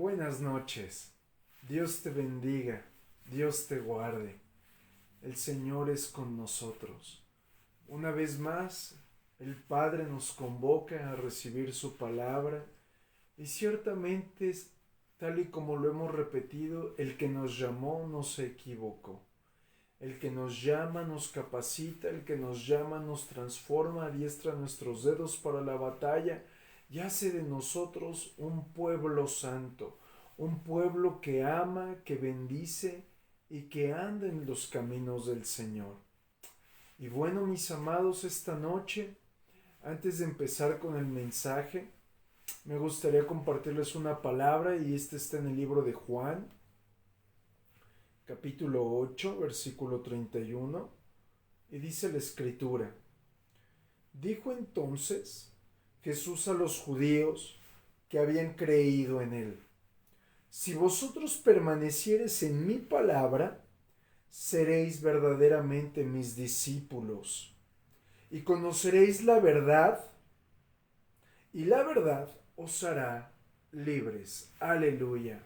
Buenas noches. Dios te bendiga, Dios te guarde. El Señor es con nosotros. Una vez más, el Padre nos convoca a recibir su palabra y ciertamente, tal y como lo hemos repetido, el que nos llamó no se equivocó. El que nos llama nos capacita, el que nos llama nos transforma, adiestra nuestros dedos para la batalla y hace de nosotros un pueblo santo, un pueblo que ama, que bendice y que anda en los caminos del Señor. Y bueno, mis amados, esta noche, antes de empezar con el mensaje, me gustaría compartirles una palabra y esta está en el libro de Juan, capítulo 8, versículo 31, y dice la Escritura: Dijo entonces Jesús a los judíos que habían creído en él: Si vosotros permaneciereis en mi palabra, seréis verdaderamente mis discípulos, y conoceréis la verdad, y la verdad os hará libres. Aleluya.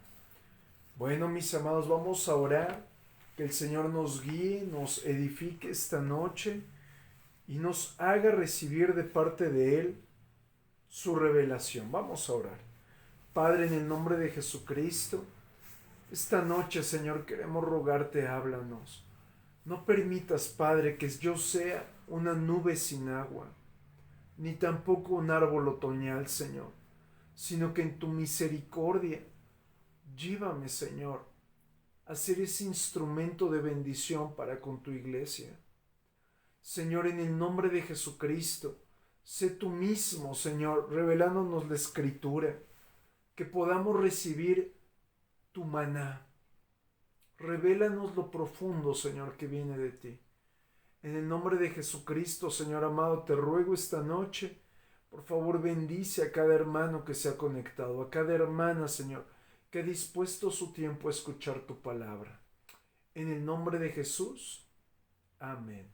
Bueno, mis amados, vamos a orar, que el Señor nos guíe, nos edifique esta noche y nos haga recibir de parte de Él su revelación. Vamos a orar. Padre, en el nombre de Jesucristo, esta noche, Señor, queremos rogarte, háblanos. No permitas, Padre, que yo sea una nube sin agua, ni tampoco un árbol otoñal, Señor, sino que en tu misericordia, llévame, Señor, a ser ese instrumento de bendición para con tu iglesia. Señor, en el nombre de Jesucristo, sé tú mismo, Señor, revelándonos la Escritura, que podamos recibir tu maná. Revélanos lo profundo, Señor, que viene de ti. En el nombre de Jesucristo, Señor amado, te ruego esta noche, por favor, bendice a cada hermano que se ha conectado, a cada hermana, Señor, que ha dispuesto su tiempo a escuchar tu palabra. En el nombre de Jesús, amén.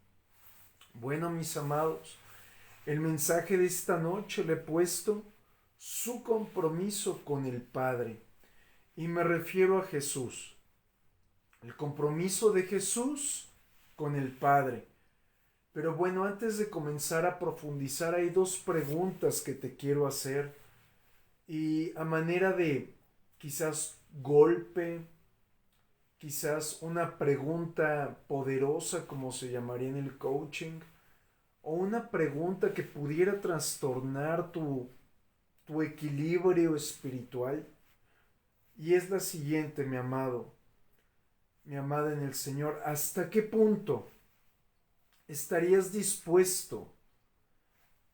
Bueno, mis amados, el mensaje de esta noche le he puesto su compromiso con el Padre, y me refiero a Jesús. El compromiso de Jesús con el Padre. Pero bueno, antes de comenzar a profundizar, hay dos preguntas que te quiero hacer. Y a manera de quizás golpe, quizás una pregunta poderosa, como se llamaría en el coaching, o una pregunta que pudiera trastornar tu equilibrio espiritual. Y es la siguiente, mi amado, mi amada en el Señor: ¿hasta qué punto estarías dispuesto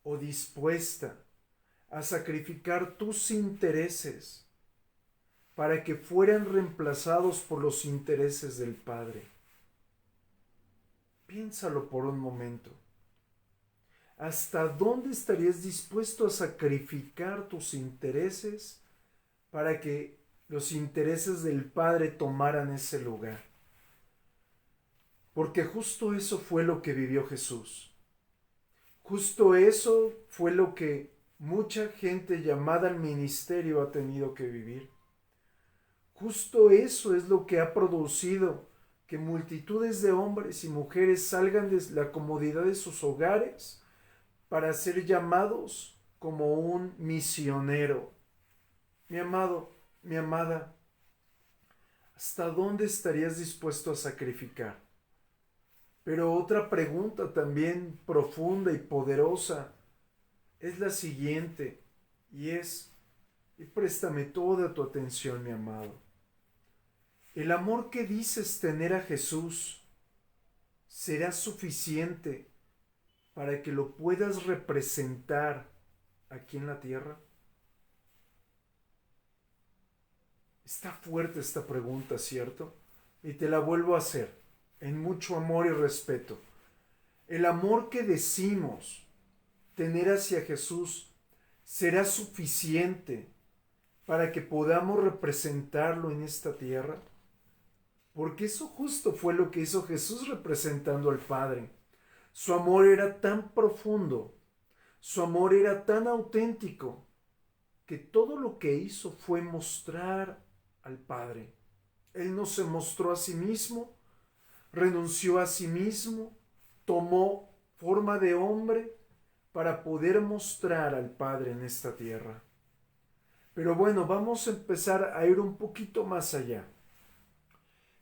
o dispuesta a sacrificar tus intereses para que fueran reemplazados por los intereses del Padre? Piénsalo por un momento. ¿Hasta dónde estarías dispuesto a sacrificar tus intereses para que los intereses del Padre tomaran ese lugar? Porque justo eso fue lo que vivió Jesús. Justo eso fue lo que mucha gente llamada al ministerio ha tenido que vivir. Justo eso es lo que ha producido que multitudes de hombres y mujeres salgan de la comodidad de sus hogares para ser llamados como un misionero. Mi amado, mi amada, ¿hasta dónde estarías dispuesto a sacrificar? Pero otra pregunta también profunda y poderosa es la siguiente, y préstame toda tu atención, mi amado. ¿El amor que dices tener a Jesús será suficiente para que lo puedas representar aquí en la tierra? Está fuerte esta pregunta, ¿cierto? Y te la vuelvo a hacer, en mucho amor y respeto. ¿El amor que decimos tener hacia Jesús será suficiente para que podamos representarlo en esta tierra? Porque eso justo fue lo que hizo Jesús representando al Padre. Su amor era tan profundo, su amor era tan auténtico, que todo lo que hizo fue mostrar al Padre. Él no se mostró a sí mismo, renunció a sí mismo, tomó forma de hombre para poder mostrar al Padre en esta tierra. Pero bueno, vamos a empezar a ir un poquito más allá.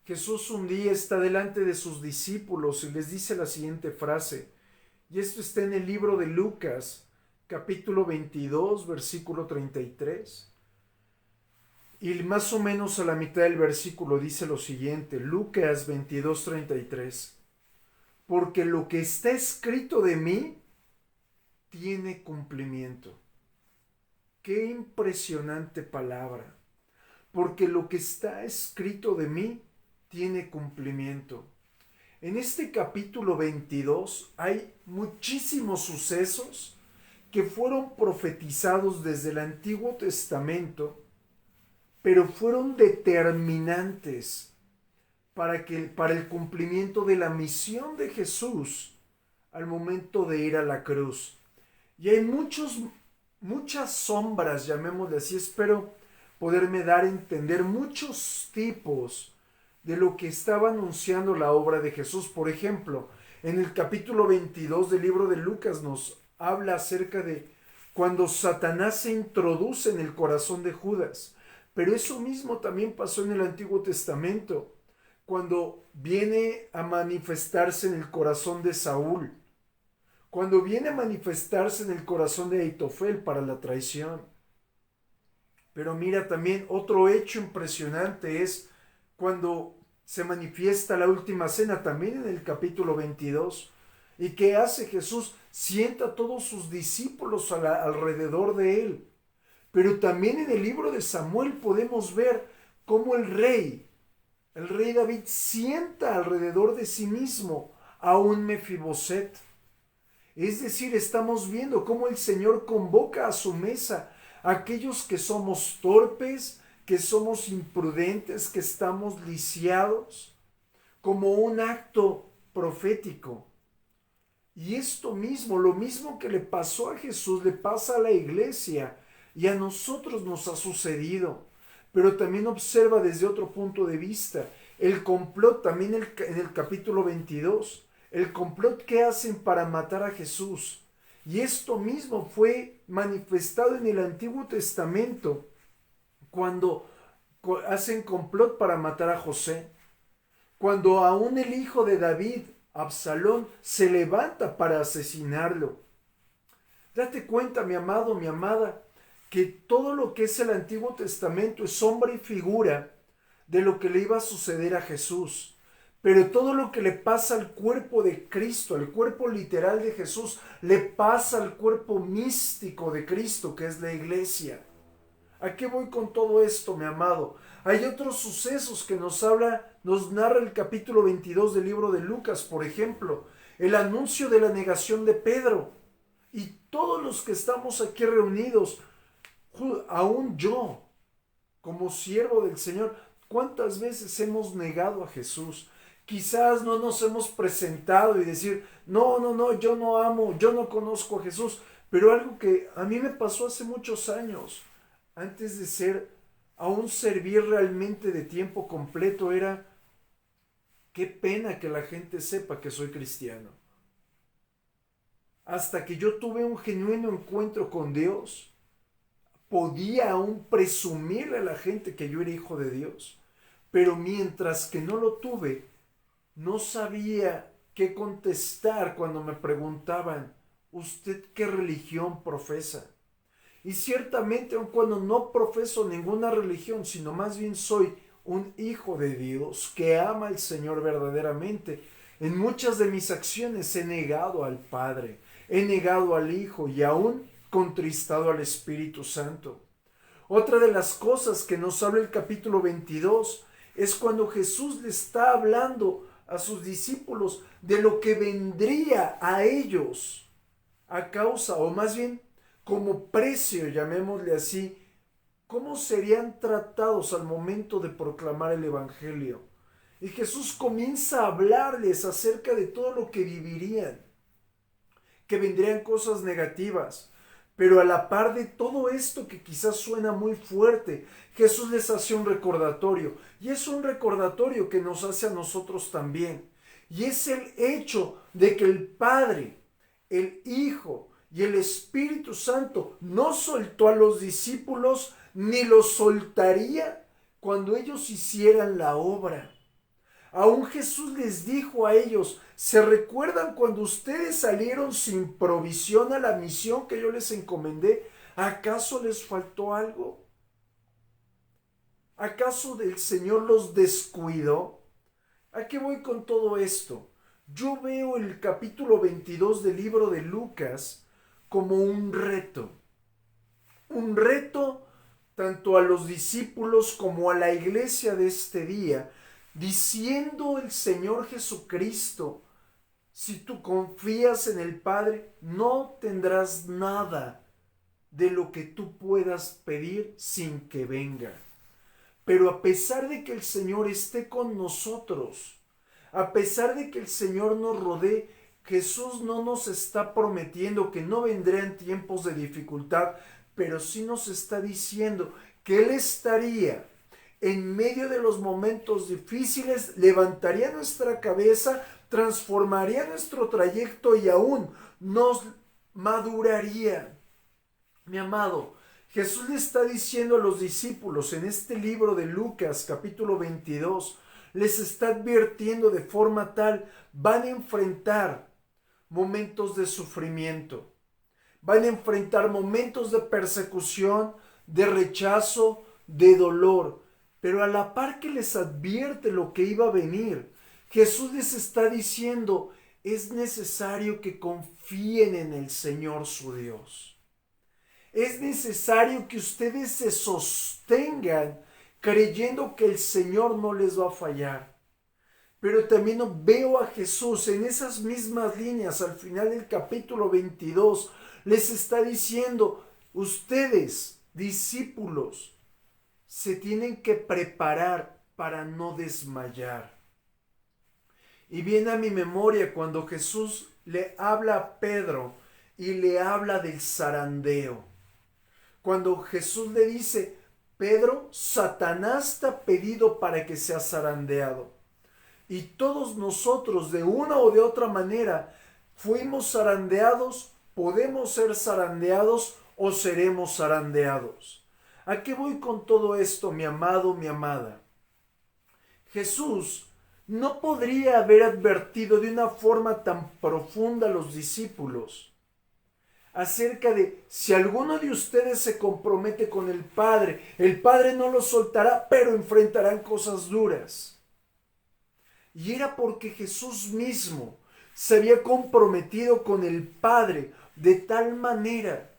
Jesús un día está delante de sus discípulos y les dice la siguiente frase, y esto está en el libro de Lucas, capítulo 22, versículo 33. Y más o menos a la mitad del versículo dice lo siguiente, Lucas 22, 33. Porque lo que está escrito de mí tiene cumplimiento. Qué impresionante palabra. Porque lo que está escrito de mí tiene cumplimiento. En este capítulo 22 hay muchísimos sucesos que fueron profetizados desde el Antiguo Testamento, pero fueron determinantes para el cumplimiento de la misión de Jesús al momento de ir a la cruz. Y hay muchas sombras, llamémosle así, espero poderme dar a entender muchos tipos de lo que estaba anunciando la obra de Jesús. Por ejemplo, en el capítulo 22 del libro de Lucas nos habla acerca de cuando Satanás se introduce en el corazón de Judas. Pero eso mismo también pasó en el Antiguo Testamento, cuando viene a manifestarse en el corazón de Saúl, cuando viene a manifestarse en el corazón de Aitofel para la traición. Pero mira, también otro hecho impresionante es cuando se manifiesta la última cena, también en el capítulo 22. ¿Y qué hace Jesús? Sienta a todos sus discípulos alrededor de él. Pero también en el libro de Samuel podemos ver cómo el rey David sienta alrededor de sí mismo a un Mefiboset. Es decir, estamos viendo cómo el Señor convoca a su mesa a aquellos que somos torpes, que somos imprudentes, que estamos lisiados, como un acto profético. Y esto mismo, lo mismo que le pasó a Jesús, le pasa a la iglesia y a nosotros nos ha sucedido. Pero también observa desde otro punto de vista el complot, también en el capítulo 22, el complot que hacen para matar a Jesús. Y esto mismo fue manifestado en el Antiguo Testamento, cuando hacen complot para matar a José, cuando aún el hijo de David, Absalón, se levanta para asesinarlo. Date cuenta, mi amado, mi amada, que todo lo que es el Antiguo Testamento es sombra y figura de lo que le iba a suceder a Jesús. Pero todo lo que le pasa al cuerpo de Cristo, al cuerpo literal de Jesús, le pasa al cuerpo místico de Cristo, que es la iglesia. ¿A qué voy con todo esto, mi amado? Hay otros sucesos que nos narra el capítulo 22 del libro de Lucas, por ejemplo, el anuncio de la negación de Pedro. Y todos los que estamos aquí reunidos, aún yo, como siervo del Señor, ¿cuántas veces hemos negado a Jesús? Quizás no nos hemos presentado y decir, no, yo no amo, yo no conozco a Jesús. Pero algo que a mí me pasó hace muchos años, antes de aún servir realmente de tiempo completo, era, qué pena que la gente sepa que soy cristiano. Hasta que yo tuve un genuino encuentro con Dios, podía aún presumirle a la gente que yo era hijo de Dios. Pero mientras que no lo tuve, no sabía qué contestar cuando me preguntaban, ¿usted qué religión profesa? Y ciertamente, aun cuando no profeso ninguna religión, sino más bien soy un hijo de Dios que ama al Señor verdaderamente, en muchas de mis acciones he negado al Padre, he negado al Hijo y aún contristado al Espíritu Santo. Otra de las cosas que nos habla el capítulo 22 es cuando Jesús le está hablando a sus discípulos de lo que vendría a ellos a causa, o más bien como precio, llamémosle así, cómo serían tratados al momento de proclamar el Evangelio. Y Jesús comienza a hablarles acerca de todo lo que vivirían, que vendrían cosas negativas, Pero a la par de todo esto que quizás suena muy fuerte, Jesús les hace un recordatorio. Y es un recordatorio que nos hace a nosotros también. Y es el hecho de que el Padre, el Hijo y el Espíritu Santo no soltó a los discípulos ni los soltaría cuando ellos hicieran la obra. Aún Jesús les dijo a ellos: ¿se recuerdan cuando ustedes salieron sin provisión a la misión que yo les encomendé? ¿Acaso les faltó algo? ¿Acaso el Señor los descuidó? ¿A qué voy con todo esto? Yo veo el capítulo 22 del libro de Lucas como un reto. Un reto tanto a los discípulos como a la iglesia de este día, diciendo el Señor Jesucristo: si tú confías en el Padre, no tendrás nada de lo que tú puedas pedir sin que venga. Pero a pesar de que el Señor esté con nosotros, a pesar de que el Señor nos rodee, Jesús no nos está prometiendo que no vendrán tiempos de dificultad, pero sí nos está diciendo que Él estaría en medio de los momentos difíciles, levantaría nuestra cabeza, transformaría nuestro trayecto y aún nos maduraría. Mi amado, Jesús le está diciendo a los discípulos en este libro de Lucas capítulo 22, les está advirtiendo de forma tal: van a enfrentar momentos de sufrimiento, van a enfrentar momentos de persecución, de rechazo, de dolor. Pero a la par que les advierte lo que iba a venir, Jesús les está diciendo: es necesario que confíen en el Señor su Dios. Es necesario que ustedes se sostengan creyendo que el Señor no les va a fallar. Pero también veo a Jesús en esas mismas líneas al final del capítulo 22. Les está diciendo: ustedes, discípulos, se tienen que preparar para no desmayar. Y viene a mi memoria cuando Jesús le habla a Pedro y le habla del zarandeo. Cuando Jesús le dice: Pedro, Satanás te ha pedido para que seas zarandeado. Y todos nosotros, de una o de otra manera, fuimos zarandeados, podemos ser zarandeados o seremos zarandeados. ¿A qué voy con todo esto, mi amado, mi amada? Jesús no podría haber advertido de una forma tan profunda a los discípulos acerca de: si alguno de ustedes se compromete con el Padre no los soltará, pero enfrentarán cosas duras. Y era porque Jesús mismo se había comprometido con el Padre de tal manera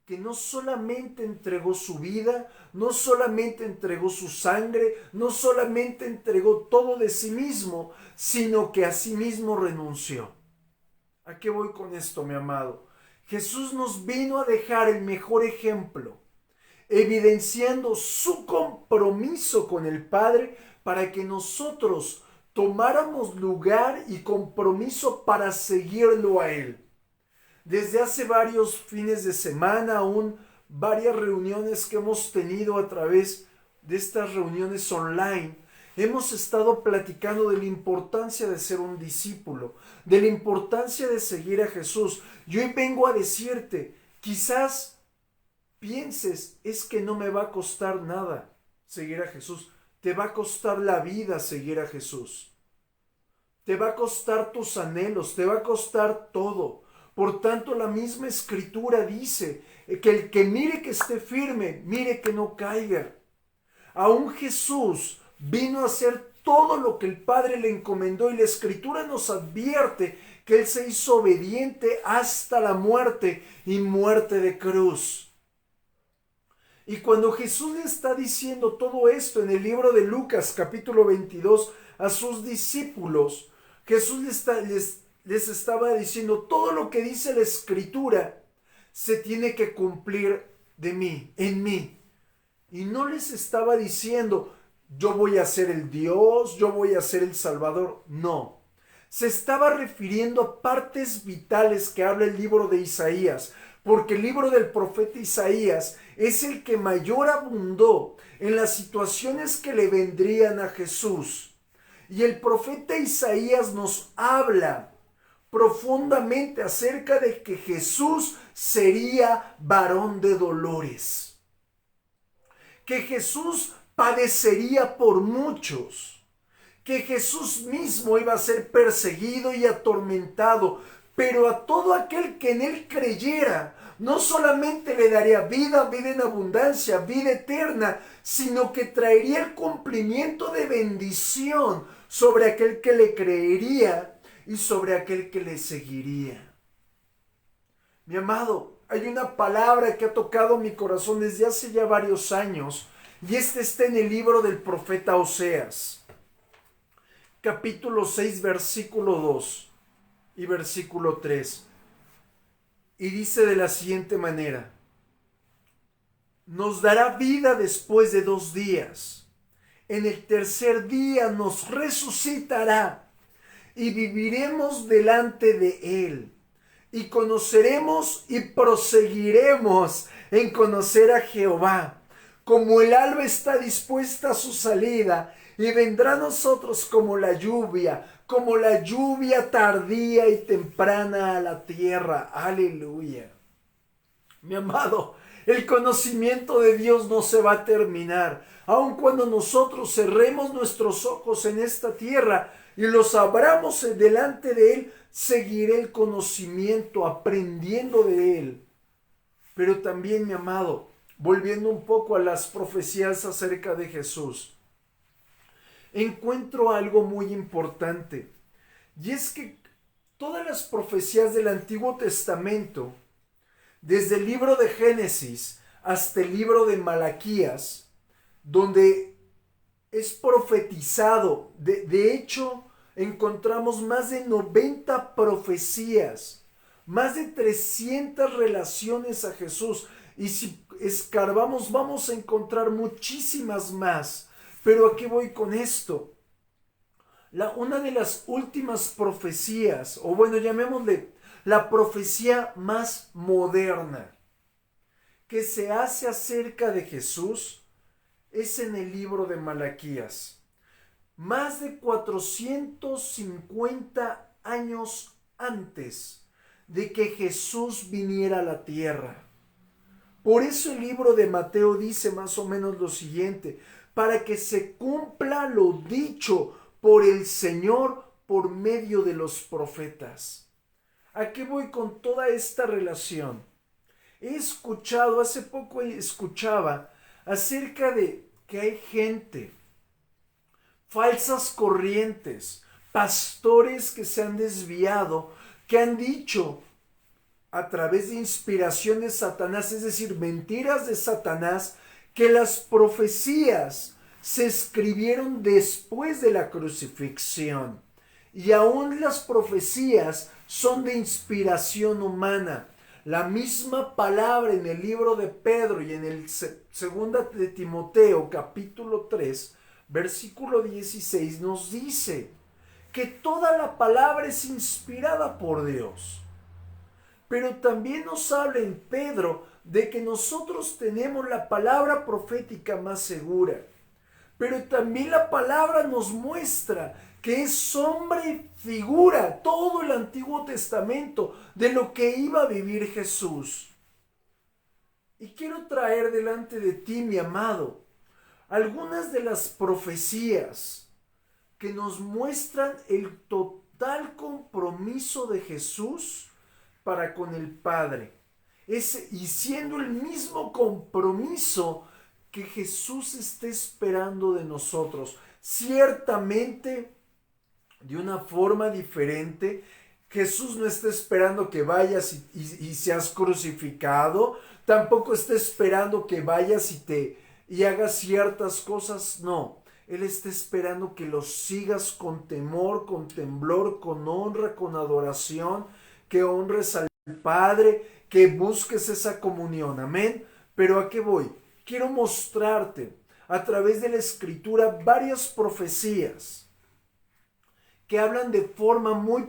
que no solamente entregó su vida, no solamente entregó su sangre, no solamente entregó todo de sí mismo, sino que a sí mismo renunció. ¿A qué voy con esto, mi amado? Jesús nos vino a dejar el mejor ejemplo, evidenciando su compromiso con el Padre para que nosotros tomáramos lugar y compromiso para seguirlo a Él. Desde hace varios fines de semana, aún varias reuniones que hemos tenido a través de estas reuniones online, hemos estado platicando de la importancia de ser un discípulo, de la importancia de seguir a Jesús. Y hoy vengo a decirte, quizás pienses: es que no me va a costar nada seguir a Jesús. Te va a costar la vida seguir a Jesús. Te va a costar tus anhelos, te va a costar todo. Por tanto, la misma Escritura dice que el que mire que esté firme, mire que no caiga. Aún Jesús vino a hacer todo lo que el Padre le encomendó, y la Escritura nos advierte que Él se hizo obediente hasta la muerte, y muerte de cruz. Y cuando Jesús le está diciendo todo esto en el libro de Lucas capítulo 22 a sus discípulos, Jesús les estaba diciendo: todo lo que dice la Escritura se tiene que cumplir de mí, en mí. Y no les estaba diciendo: yo voy a ser el Dios, yo voy a ser el Salvador. No. Se estaba refiriendo a partes vitales que habla el libro de Isaías. porque el libro del profeta Isaías es el que mayor abundó en las situaciones que le vendrían a Jesús. Y el profeta Isaías nos habla profundamente acerca de que Jesús sería varón de dolores, que Jesús padecería por muchos, que Jesús mismo iba a ser perseguido y atormentado, pero a todo aquel que en él creyera, no solamente le daría vida, vida en abundancia, vida eterna, sino que traería el cumplimiento de bendición sobre aquel que le creería y sobre aquel que le seguiría. Mi amado, hay una palabra que ha tocado mi corazón desde hace ya varios años, y está en el libro del profeta Oseas, capítulo 6, versículo 2 y versículo 3. Y dice de la siguiente manera: nos dará vida después de 2 días. En el tercer día nos resucitará y viviremos delante de él. Y conoceremos y proseguiremos en conocer a Jehová. Como el alba está dispuesta a su salida, y vendrá a nosotros como la lluvia tardía y temprana a la tierra. Aleluya. Mi amado, el conocimiento de Dios no se va a terminar. Aun cuando nosotros cerremos nuestros ojos en esta tierra y los abramos delante de Él, seguiré el conocimiento, aprendiendo de Él. Pero también, mi amado, volviendo un poco a las profecías acerca de Jesús, encuentro algo muy importante. Y es que todas las profecías del Antiguo Testamento, desde el libro de Génesis hasta el libro de Malaquías, donde es profetizado, de hecho, encontramos más de 90 profecías, más de 300 relaciones a Jesús. Y si escarbamos, vamos a encontrar muchísimas más. Pero ¿a qué voy con esto? Una de las últimas profecías, o bueno, llamémosle la profecía más moderna que se hace acerca de Jesús, es en el libro de Malaquías. Más de 450 años antes de que Jesús viniera a la tierra. Por eso el libro de Mateo dice más o menos lo siguiente: para que se cumpla lo dicho por el Señor por medio de los profetas. ¿A qué voy con toda esta relación? Hace poco escuchaba acerca de que hay gente, falsas corrientes, pastores que se han desviado, que han dicho a través de inspiración de Satanás, es decir, mentiras de Satanás, que las profecías se escribieron después de la crucifixión. Y aún las profecías son de inspiración humana. La misma palabra en el libro de Pedro y en el segunda de Timoteo, capítulo 3, versículo 16, nos dice que toda la palabra es inspirada por Dios. Pero también nos habla en Pedro de que nosotros tenemos la palabra profética más segura. Pero también la palabra nos muestra que es sombra y figura todo el Antiguo Testamento de lo que iba a vivir Jesús. Y quiero traer delante de ti, mi amado, algunas de las profecías que nos muestran el total compromiso de Jesús para con el Padre. Y siendo el mismo compromiso que Jesús está esperando de nosotros. Ciertamente, de una forma diferente. Jesús no está esperando que vayas y seas crucificado. Tampoco está esperando que vayas y hagas ciertas cosas. No. Él está esperando que los sigas con temor, con temblor, con honra, con adoración, que honres al Padre, que busques esa comunión. Amén. Pero ¿a qué voy? Quiero mostrarte a través de la Escritura varias profecías que hablan de forma muy,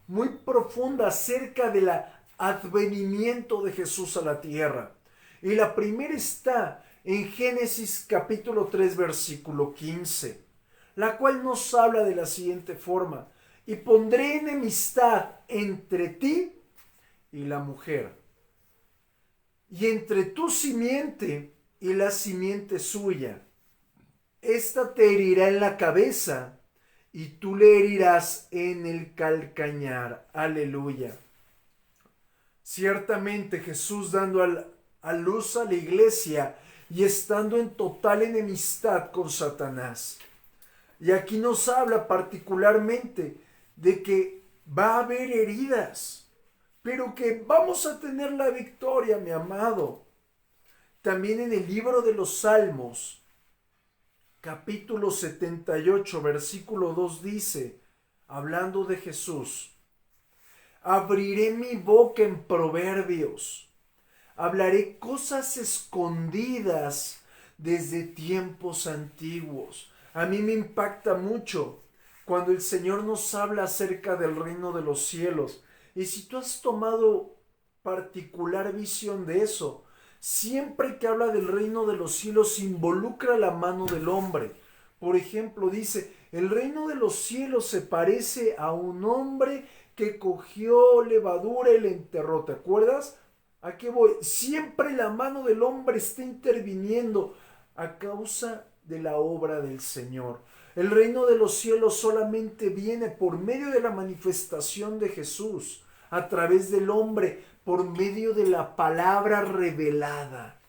muy profunda acerca de la advenimiento de Jesús a la tierra. Y la primera está en Génesis capítulo 3 versículo 15, la cual nos habla de la siguiente forma: y pondré enemistad entre ti y la mujer, y entre tu simiente y la simiente suya. Esta te herirá en la cabeza y tú le herirás en el calcañar. Aleluya. Ciertamente Jesús dando a luz a la iglesia y estando en total enemistad con Satanás. Y aquí nos habla particularmente de que va a haber heridas, pero que vamos a tener la victoria, mi amado. También en el libro de los Salmos, capítulo 78, versículo 2 dice, hablando de Jesús: abriré mi boca en proverbios, hablaré cosas escondidas desde tiempos antiguos. A mí me impacta mucho cuando el Señor nos habla acerca del reino de los cielos. Y si tú has tomado particular visión de eso, siempre que habla del reino de los cielos involucra la mano del hombre. Por ejemplo, dice, el reino de los cielos se parece a un hombre que cogió levadura y le enterró. ¿Te acuerdas? ¿A qué voy? Siempre la mano del hombre está interviniendo a causa de la obra del Señor. El reino de los cielos solamente viene por medio de la manifestación de Jesús, a través del hombre, por medio de la palabra revelada.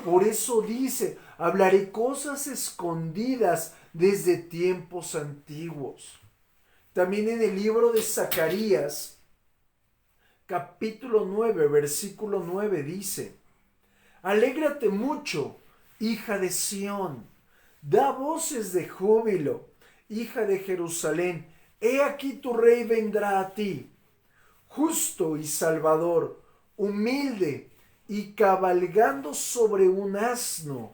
Por eso dice, hablaré cosas escondidas desde tiempos antiguos. También en el libro de Zacarías, capítulo 9, versículo 9 dice, alégrate mucho, hija de Sión, da voces de júbilo, hija de Jerusalén, he aquí tu rey vendrá a ti, justo y salvador, humilde y cabalgando sobre un asno,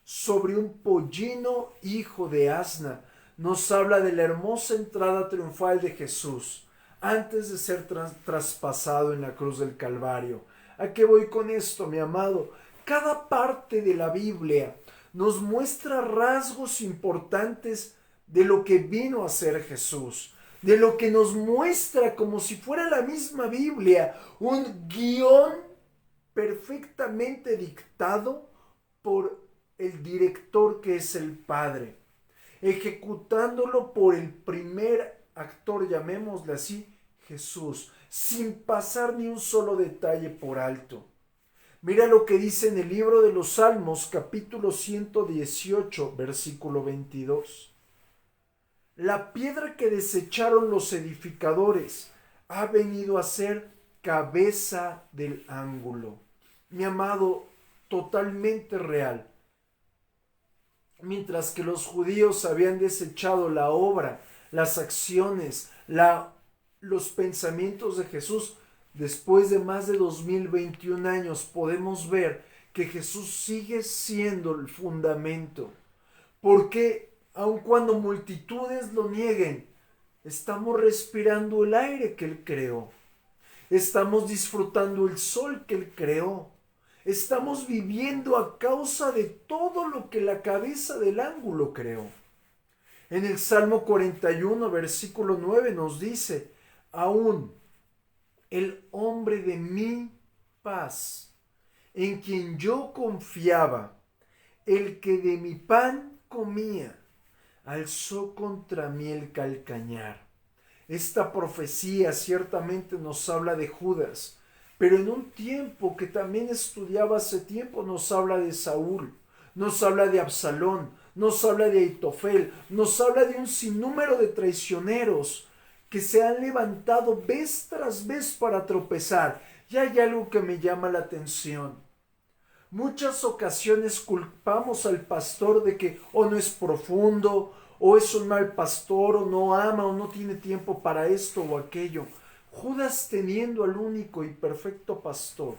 sobre un pollino hijo de asna. Nos habla de la hermosa entrada triunfal de Jesús antes de ser traspasado en la cruz del Calvario. ¿A qué voy con esto, mi amado? Cada parte de la Biblia nos muestra rasgos importantes de lo que vino a ser Jesús, de lo que nos muestra como si fuera la misma Biblia, un guión perfectamente dictado por el director que es el Padre, ejecutándolo por el primer actor, llamémosle así, Jesús, sin pasar ni un solo detalle por alto. Mira lo que dice en el libro de los Salmos, capítulo 118, versículo 22. La piedra que desecharon los edificadores ha venido a ser cabeza del ángulo. Mi amado, totalmente real. Mientras que los judíos habían desechado la obra, las acciones, los pensamientos de Jesús, después de más de 2021 años podemos ver que Jesús sigue siendo el fundamento. Porque aun cuando multitudes lo nieguen, estamos respirando el aire que Él creó. Estamos disfrutando el sol que Él creó. Estamos viviendo a causa de todo lo que la cabeza del ángulo creó. En el Salmo 41, versículo 9 nos dice, aún el hombre de mi paz, en quien yo confiaba, el que de mi pan comía, alzó contra mí el calcañar. Esta profecía ciertamente nos habla de Judas, pero en un tiempo que también estudiaba hace tiempo nos habla de Saúl, nos habla de Absalón, nos habla de Aitofel, nos habla de un sinnúmero de traicioneros que se han levantado vez tras vez para tropezar. Y hay algo que me llama la atención. Muchas ocasiones culpamos al pastor de que o no es profundo, o es un mal pastor, o no ama, o no tiene tiempo para esto o aquello. Judas, teniendo al único y perfecto pastor,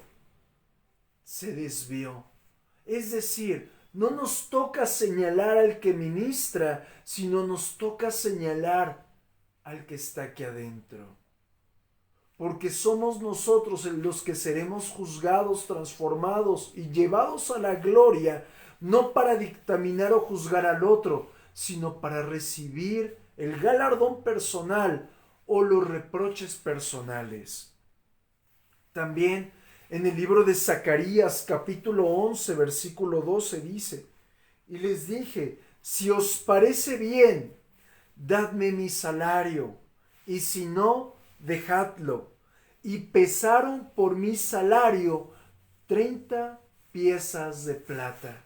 se desvió. Es decir, no nos toca señalar al que ministra, sino nos toca señalar al que está aquí adentro. porque somos nosotros los que seremos juzgados, transformados y llevados a la gloria, no para dictaminar o juzgar al otro, sino para recibir el galardón personal o los reproches personales. También en el libro de Zacarías capítulo 11 versículo 12 dice: y les dije, si os parece bien, dadme mi salario, y si no, dejadlo. Y pesaron por mi salario 30 piezas de plata.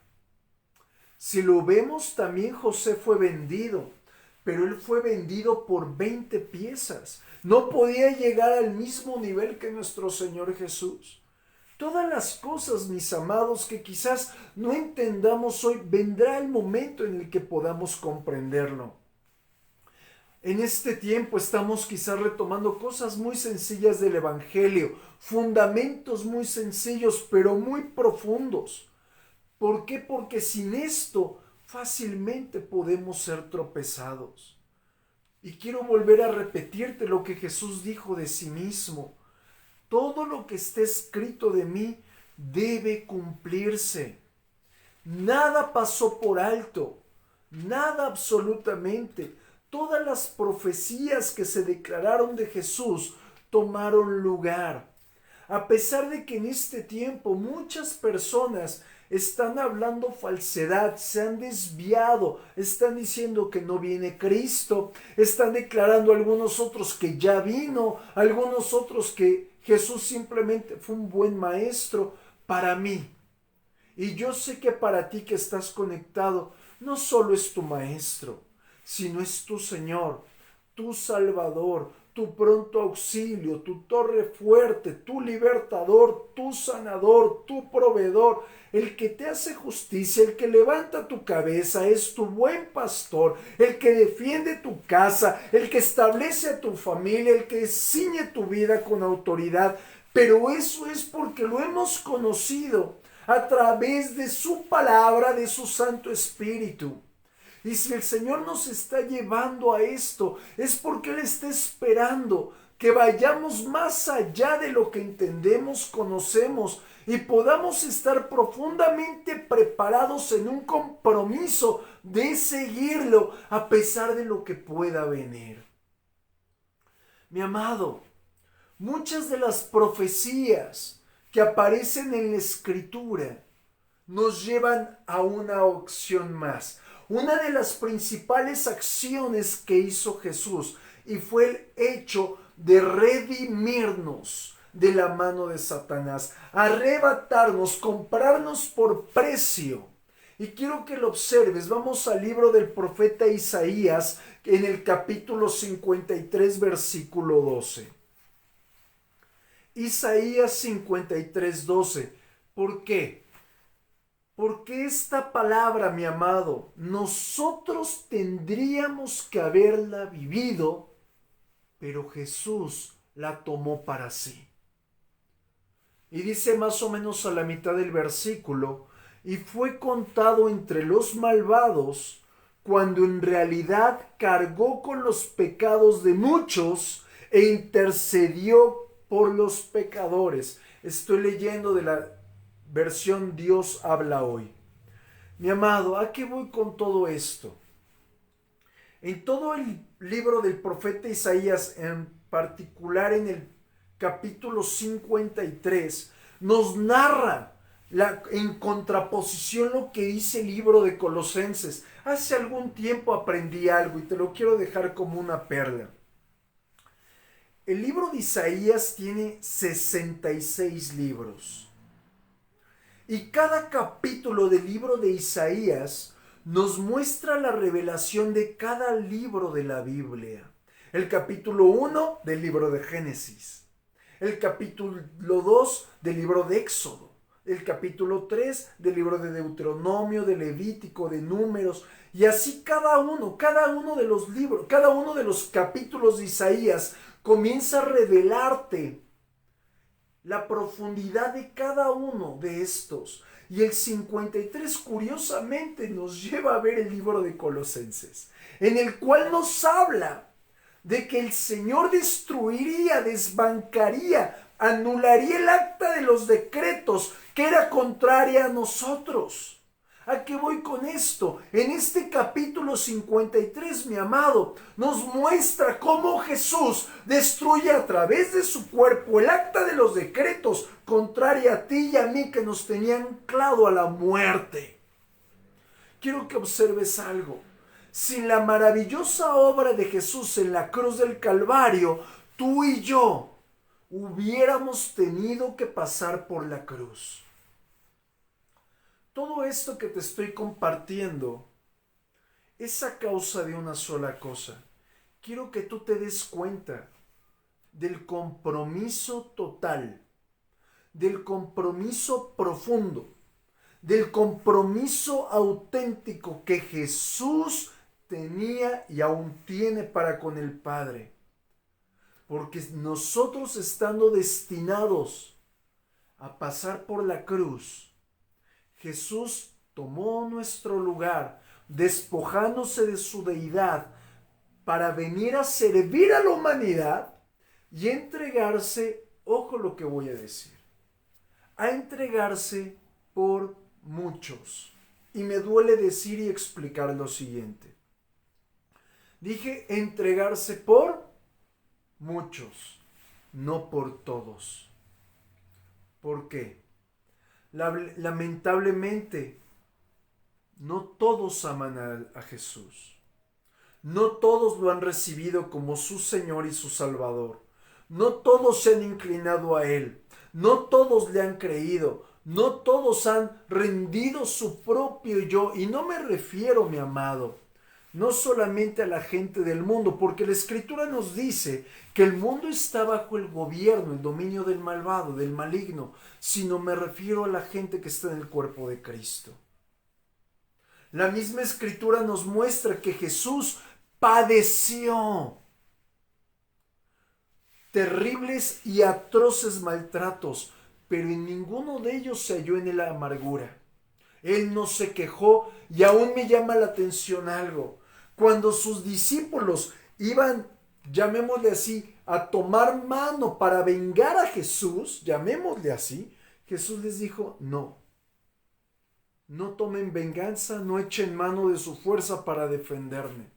Si lo vemos, también José fue vendido, pero él fue vendido por 20 piezas. No podía llegar al mismo nivel que nuestro Señor Jesús. Todas las cosas, mis amados, que quizás no entendamos hoy, vendrá el momento en el que podamos comprenderlo. En este tiempo estamos quizás retomando cosas muy sencillas del Evangelio, fundamentos muy sencillos, pero muy profundos. ¿Por qué? Porque sin esto fácilmente podemos ser tropezados. Y quiero volver a repetirte lo que Jesús dijo de sí mismo. Todo lo que esté escrito de mí debe cumplirse. Nada pasó por alto, nada absolutamente. Todas las profecías que se declararon de Jesús tomaron lugar. A pesar de que en este tiempo muchas personas están hablando falsedad, se han desviado, están diciendo que no viene Cristo, están declarando algunos otros que ya vino, algunos otros que Jesús simplemente fue un buen maestro para mí. Y yo sé que para ti que estás conectado, no solo es tu maestro, sino es tu Señor, tu Salvador, tu pronto auxilio, tu torre fuerte, tu libertador, tu sanador, tu proveedor, el que te hace justicia, el que levanta tu cabeza, es tu buen pastor, el que defiende tu casa, el que establece a tu familia, el que ciñe tu vida con autoridad. Pero eso es porque lo hemos conocido a través de su palabra, de su Santo Espíritu. Y si el Señor nos está llevando a esto, es porque Él está esperando que vayamos más allá de lo que entendemos, conocemos, y podamos estar profundamente preparados en un compromiso de seguirlo a pesar de lo que pueda venir. Mi amado, muchas de las profecías que aparecen en la Escritura nos llevan a una opción más. Una de las principales acciones que hizo Jesús y fue el hecho de redimirnos de la mano de Satanás, arrebatarnos, comprarnos por precio. Y quiero que lo observes. Vamos al libro del profeta Isaías en el capítulo 53, versículo 12. Isaías 53, 12. ¿Por qué? Porque esta palabra, mi amado, nosotros tendríamos que haberla vivido, pero Jesús la tomó para sí. Y dice más o menos a la mitad del versículo: y fue contado entre los malvados, cuando en realidad cargó con los pecados de muchos e intercedió por los pecadores. Estoy leyendo de la versión Dios habla hoy. Mi amado, ¿a qué voy con todo esto? En todo el libro del profeta Isaías, en particular en el capítulo 53, nos narra en contraposición lo que dice el libro de Colosenses. Hace algún tiempo aprendí algo y te lo quiero dejar como una perla. El libro de Isaías tiene 66 libros. Y cada capítulo del libro de Isaías nos muestra la revelación de cada libro de la Biblia. El capítulo 1 del libro de Génesis. El capítulo 2 del libro de Éxodo. El capítulo 3 del libro de Deuteronomio, de Levítico, de Números. Y así cada uno de los libros, cada uno de los capítulos de Isaías comienza a revelarte la profundidad de cada uno de estos. Y el 53 curiosamente nos lleva a ver el libro de Colosenses, en el cual nos habla de que el Señor destruiría, desbancaría, anularía el acta de los decretos que era contraria a nosotros. ¿A qué voy con esto? En este capítulo 53, mi amado, nos muestra cómo Jesús destruye a través de su cuerpo el acta de los decretos contraria a ti y a mí que nos tenían anclado a la muerte. Quiero que observes algo. Sin la maravillosa obra de Jesús en la cruz del Calvario, tú y yo hubiéramos tenido que pasar por la cruz. Todo esto que te estoy compartiendo es a causa de una sola cosa. Quiero que tú te des cuenta del compromiso total, del compromiso profundo, del compromiso auténtico que Jesús tenía y aún tiene para con el Padre. Porque nosotros, estando destinados a pasar por la cruz, Jesús tomó nuestro lugar, despojándose de su deidad para venir a servir a la humanidad y entregarse, ojo lo que voy a decir, a entregarse por muchos. Y me duele decir y explicar lo siguiente. Dije entregarse por muchos, no por todos. ¿Por qué? Lamentablemente, no todos aman a Jesús. No todos lo han recibido como su Señor y su Salvador. No todos se han inclinado a Él. No todos le han creído. No todos han rendido su propio yo. Y no me refiero, mi amado, no solamente a la gente del mundo, porque la Escritura nos dice que el mundo está bajo el gobierno, el dominio del malvado, del maligno, sino me refiero a la gente que está en el cuerpo de Cristo. La misma Escritura nos muestra que Jesús padeció terribles y atroces maltratos, pero en ninguno de ellos se halló en él amargura. Él no se quejó, y aún me llama la atención algo. Cuando sus discípulos iban, llamémosle así, a tomar mano para vengar a Jesús, llamémosle así, Jesús les dijo, no tomen venganza, no echen mano de su fuerza para defenderme.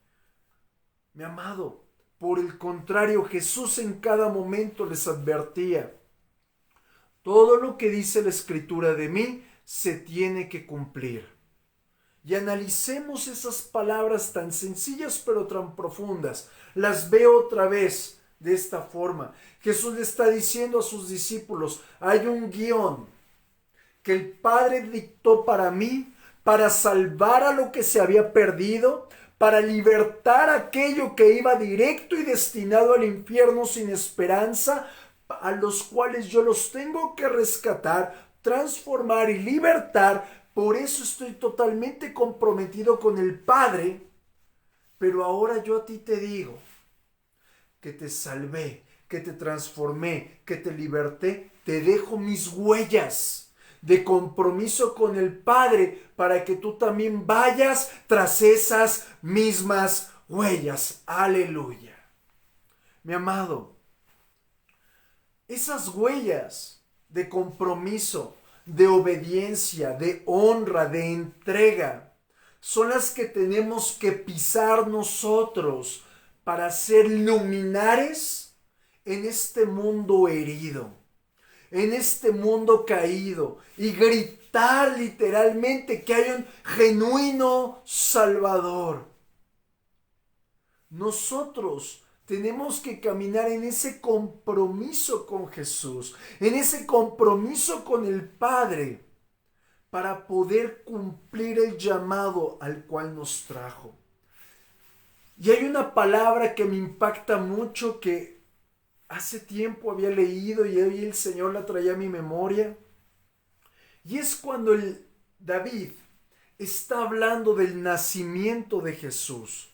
Mi amado, por el contrario, Jesús en cada momento les advertía, todo lo que dice la Escritura de mí se tiene que cumplir. Y analicemos esas palabras tan sencillas pero tan profundas. Las veo otra vez de esta forma. Jesús le está diciendo a sus discípulos, hay un guión que el Padre dictó para mí, para salvar a lo que se había perdido, para libertar aquello que iba directo y destinado al infierno sin esperanza, a los cuales yo los tengo que rescatar, transformar y libertar. Por eso estoy totalmente comprometido con el Padre. Pero ahora yo a ti te digo que te salvé, que te transformé, que te liberté. Te dejo mis huellas de compromiso con el Padre para que tú también vayas tras esas mismas huellas. Aleluya. Mi amado, esas huellas de compromiso, de obediencia, de honra, de entrega, son las que tenemos que pisar nosotros para ser luminares en este mundo herido, en este mundo caído, y gritar literalmente que hay un genuino Salvador. Nosotros tenemos que caminar en ese compromiso con Jesús, en ese compromiso con el Padre, para poder cumplir el llamado al cual nos trajo. Y hay una palabra que me impacta mucho, que hace tiempo había leído y hoy el Señor la traía a mi memoria. Y es cuando David está hablando del nacimiento de Jesús.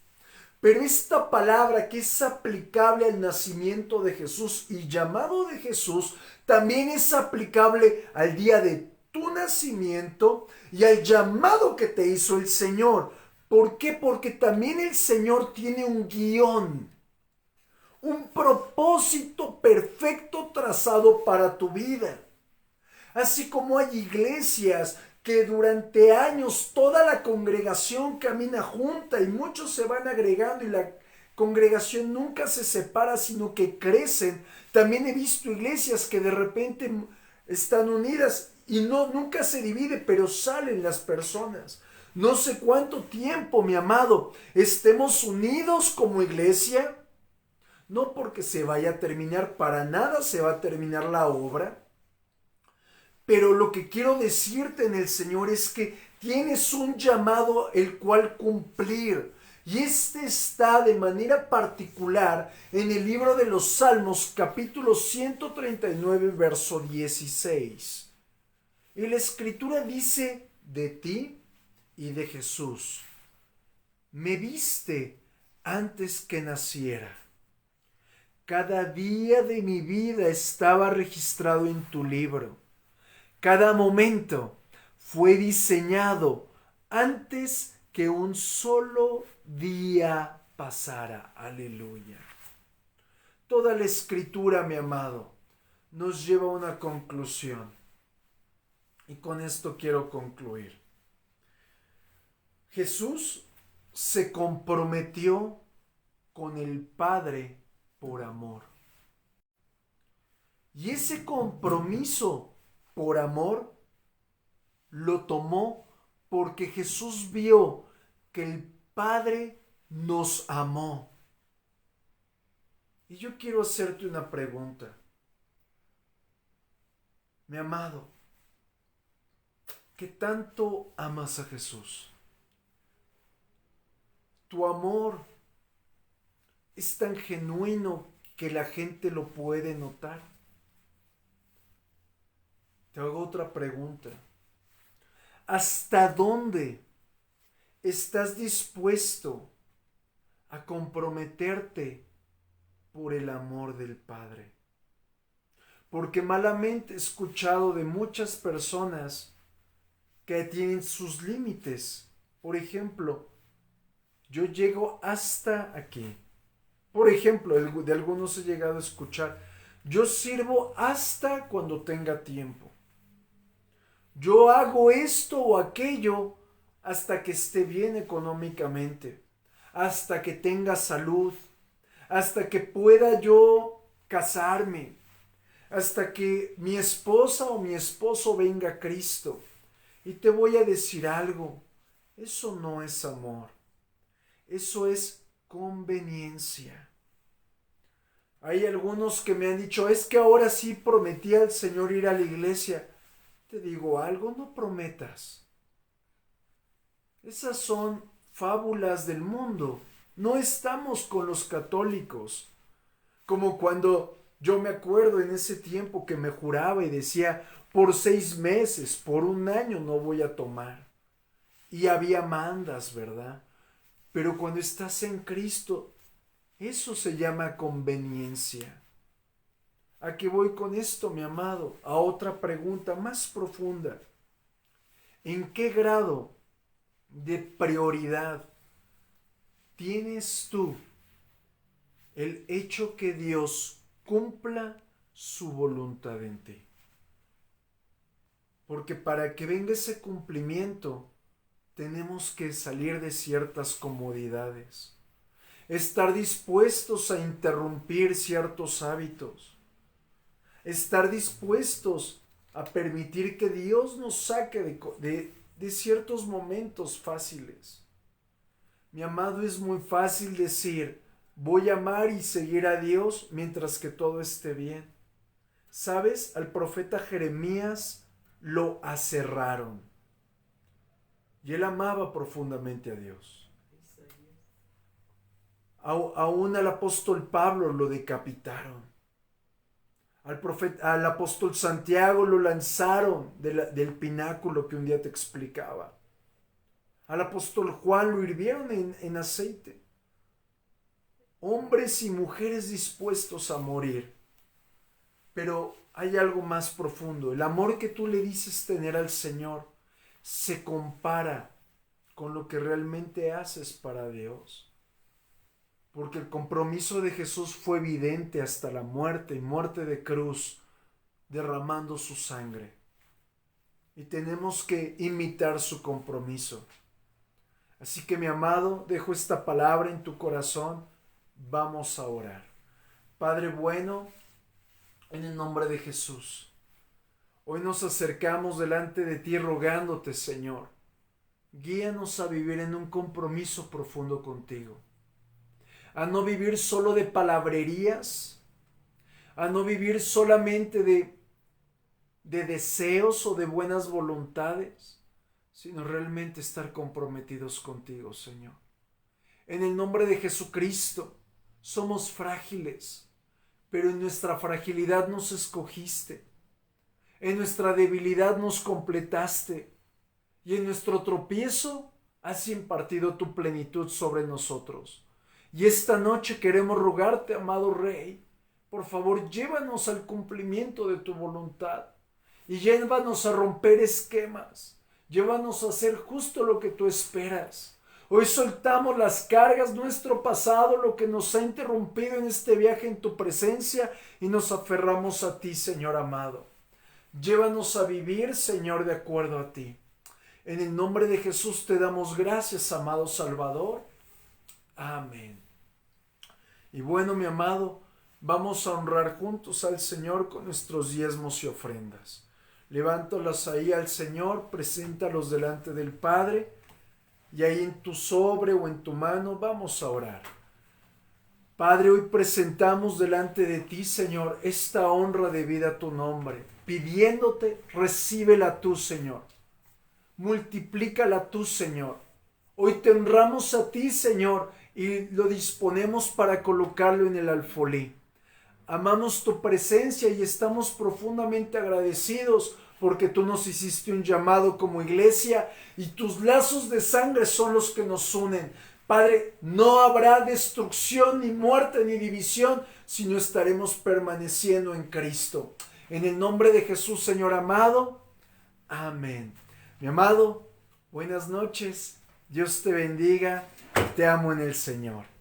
Pero esta palabra que es aplicable al nacimiento de Jesús y llamado de Jesús, también es aplicable al día de tu nacimiento y al llamado que te hizo el Señor. ¿Por qué? Porque también el Señor tiene un guión. un propósito perfecto trazado para tu vida. Así como hay iglesias que durante años toda la congregación camina junta y muchos se van agregando y la congregación nunca se separa, sino que crecen. También he visto iglesias que de repente están unidas y nunca se divide, pero salen las personas. No sé cuánto tiempo, mi amado, estemos unidos como iglesia. No porque se vaya a terminar, para nada se va a terminar la obra. Pero lo que quiero decirte en el Señor es que tienes un llamado el cual cumplir. Y este está de manera particular en el libro de los Salmos, capítulo 139, verso 16. Y la Escritura dice de ti y de Jesús: me viste antes que naciera. Cada día de mi vida estaba registrado en tu libro. Cada momento fue diseñado antes que un solo día pasara. Aleluya. Toda la Escritura, mi amado, nos lleva a una conclusión. Y con esto quiero concluir. Jesús se comprometió con el Padre por amor. Y ese compromiso por amor lo tomó porque Jesús vio que el Padre nos amó. Y yo quiero hacerte una pregunta. Mi amado, ¿qué tanto amas a Jesús? Tu amor es tan genuino que la gente lo puede notar. Te hago otra pregunta. ¿Hasta dónde estás dispuesto a comprometerte por el amor del Padre? Porque malamente he escuchado de muchas personas que tienen sus límites. Por ejemplo, yo llego hasta aquí. Por ejemplo, de algunos he llegado a escuchar: yo sirvo hasta cuando tenga tiempo. Yo hago esto o aquello hasta que esté bien económicamente, hasta que tenga salud, hasta que pueda yo casarme, hasta que mi esposa o mi esposo venga a Cristo. Y te voy a decir algo: eso no es amor, eso es conveniencia. Hay algunos que me han dicho: es que ahora sí prometí al Señor ir a la iglesia. Te digo algo: no prometas. Esas son fábulas del mundo. No estamos con los católicos. Como cuando yo me acuerdo en ese tiempo que me juraba y decía: por 6 meses, por 1 año no voy a tomar. Y había mandas, ¿verdad? Pero cuando estás en Cristo, eso se llama conveniencia. ¿A qué voy con esto, mi amado? A otra pregunta más profunda. ¿En qué grado de prioridad tienes tú el hecho que Dios cumpla su voluntad en ti? Porque para que venga ese cumplimiento, tenemos que salir de ciertas comodidades, estar dispuestos a interrumpir ciertos hábitos, estar dispuestos a permitir que Dios nos saque de ciertos momentos fáciles. Mi amado, es muy fácil decir: voy a amar y seguir a Dios mientras que todo esté bien. ¿Sabes? Al profeta Jeremías lo aserraron y él amaba profundamente a Dios. Aún al apóstol Pablo lo decapitaron. Al apóstol Santiago lo lanzaron del pináculo que un día te explicaba. Al apóstol Juan lo hirvieron en aceite. Hombres y mujeres dispuestos a morir. Pero hay algo más profundo. El amor que tú le dices tener al Señor se compara con lo que realmente haces para Dios. porque el compromiso de Jesús fue evidente hasta la muerte y muerte de cruz, derramando su sangre. Y tenemos que imitar su compromiso. Así que, mi amado, dejo esta palabra en tu corazón. Vamos a orar. Padre bueno, en el nombre de Jesús, hoy nos acercamos delante de ti rogándote, Señor, guíanos a vivir en un compromiso profundo contigo, a no vivir solo de palabrerías, a no vivir solamente de deseos o de buenas voluntades, sino realmente estar comprometidos contigo, Señor. En el nombre de Jesucristo, somos frágiles, pero en nuestra fragilidad nos escogiste, en nuestra debilidad nos completaste, y en nuestro tropiezo has impartido tu plenitud sobre nosotros. Y esta noche queremos rogarte, amado Rey, por favor, llévanos al cumplimiento de tu voluntad, y llévanos a romper esquemas, llévanos a hacer justo lo que tú esperas. Hoy soltamos las cargas, nuestro pasado, lo que nos ha interrumpido en este viaje en tu presencia, y nos aferramos a ti, Señor amado. Llévanos a vivir, Señor, de acuerdo a ti. En el nombre de Jesús te damos gracias, amado Salvador. Amén. Y bueno, mi amado, vamos a honrar juntos al Señor con nuestros diezmos y ofrendas. Levántalos ahí al Señor, preséntalos delante del Padre, y ahí en tu sobre o en tu mano vamos a orar. Padre, hoy presentamos delante de ti, Señor, esta honra debida a tu nombre, pidiéndote, recíbela tú, Señor. Multiplícala tú, Señor. Hoy te honramos a ti, Señor, y lo disponemos para colocarlo en el alfolí. Amamos tu presencia y estamos profundamente agradecidos porque tú nos hiciste un llamado como iglesia y tus lazos de sangre son los que nos unen. Padre, no habrá destrucción, ni muerte, ni división, sino estaremos permaneciendo en Cristo. En el nombre de Jesús, Señor amado. Amén. Mi amado, buenas noches. Dios te bendiga. Te amo en el Señor.